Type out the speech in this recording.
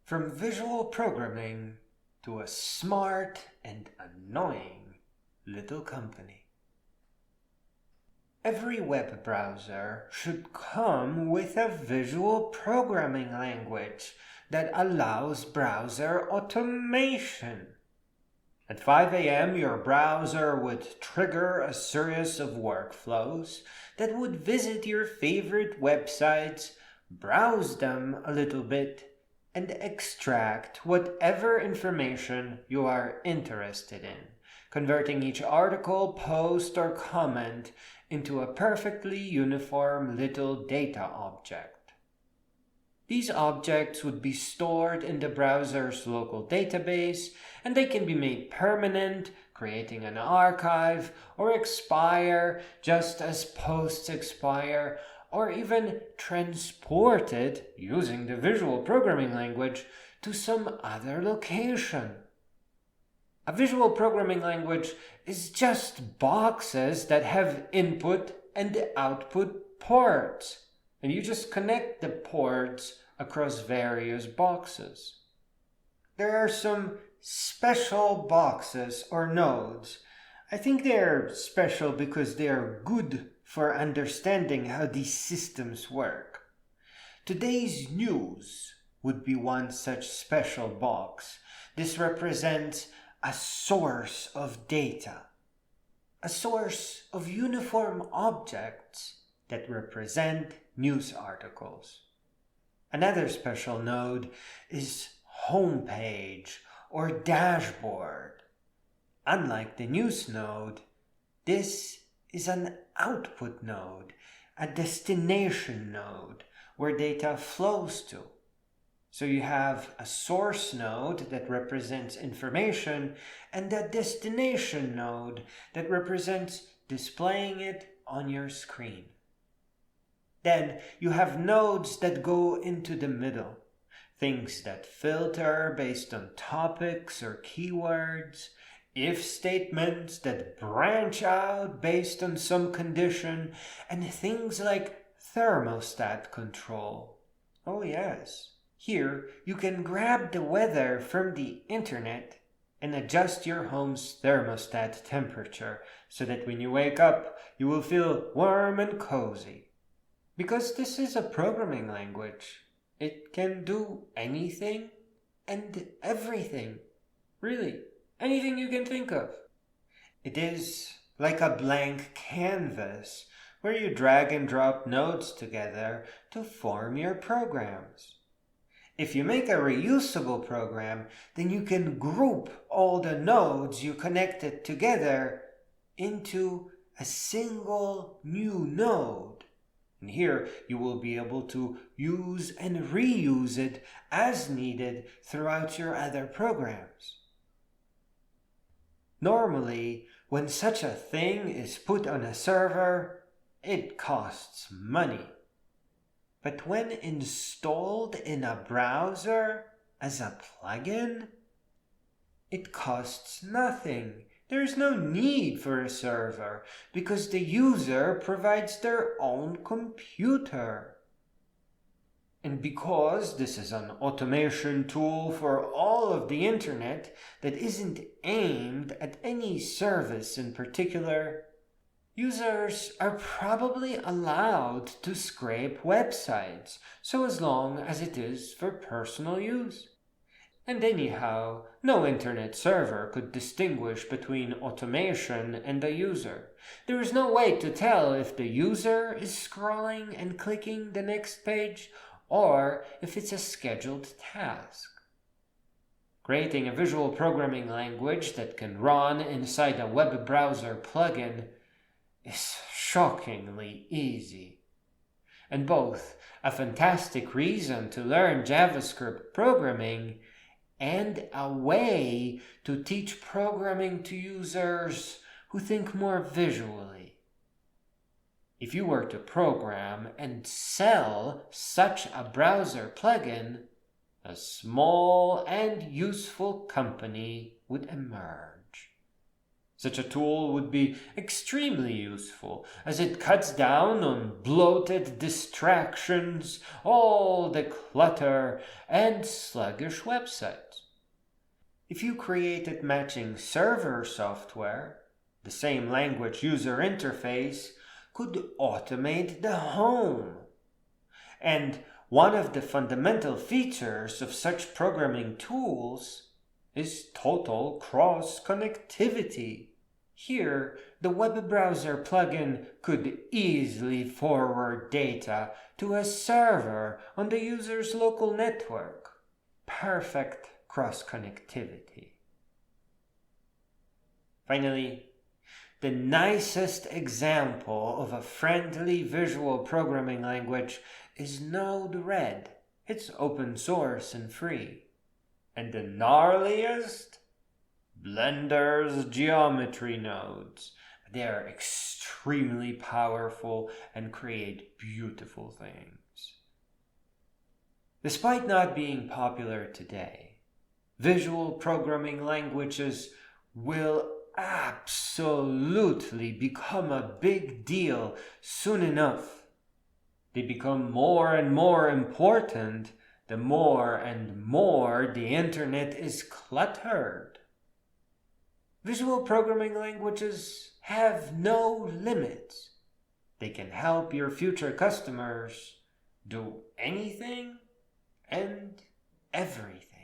From visual programming to a smart and annoying little company. Every web browser should come with a visual programming language that allows browser automation. At 5 a.m., your browser would trigger a series of workflows that would visit your favorite websites, browse them a little bit, and extract whatever information you are interested in, converting each article, post, or comment into a perfectly uniform little data object. These objects would be stored in the browser's local database, and they can be made permanent, creating an archive, or expire just as posts expire, or even transported, using the visual programming language, to some other location. A visual programming language is just boxes that have input and output ports, and you just connect the ports across various boxes. There are some special boxes or nodes. I think they're special because they are good for understanding how these systems work. Today's news would be one such special box. This represents a source of data, a source of uniform objects that represent news articles. Another special node is homepage or dashboard. Unlike the news node, this is an output node, a destination node where data flows to. So you have a source node that represents information and a destination node that represents displaying it on your screen. Then you have nodes that go into the middle, things that filter based on topics or keywords, if statements that branch out based on some condition, and things like thermostat control. Oh yes. Here, you can grab the weather from the internet and adjust your home's thermostat temperature so that when you wake up, you will feel warm and cozy. Because this is a programming language, it can do anything and everything. Really, anything you can think of. It is like a blank canvas where you drag and drop nodes together to form your programs. If you make a reusable program, then you can group all the nodes you connected together into a single new node. And here you will be able to use and reuse it as needed throughout your other programs. Normally, when such a thing is put on a server, it costs money. But when installed in a browser as a plugin, it costs nothing. There is no need for a server because the user provides their own computer. And because this is an automation tool for all of the internet that isn't aimed at any service in particular, users are probably allowed to scrape websites, so as long as it is for personal use. And anyhow, no internet server could distinguish between automation and the user. There is no way to tell if the user is scrolling and clicking the next page, or if it's a scheduled task. Creating a visual programming language that can run inside a web browser plugin is shockingly easy, and both a fantastic reason to learn JavaScript programming and a way to teach programming to users who think more visually. If you were to program and sell such a browser plugin, a small and useful company would emerge. Such a tool would be extremely useful, as it cuts down on bloated distractions, all the clutter, and sluggish websites. If you created matching server software, the same language user interface could automate the home. And one of the fundamental features of such programming tools is total cross-connectivity. Here, the web browser plugin could easily forward data to a server on the user's local network. Perfect cross-connectivity. Finally, the nicest example of a friendly visual programming language is Node-RED. It's open source and free. And the gnarliest? Blender's geometry nodes. They are extremely powerful and create beautiful things. Despite not being popular today, visual programming languages will absolutely become a big deal soon enough. They become more and more important the more and more the internet is cluttered. Visual programming languages have no limits. They can help your future customers do anything and everything.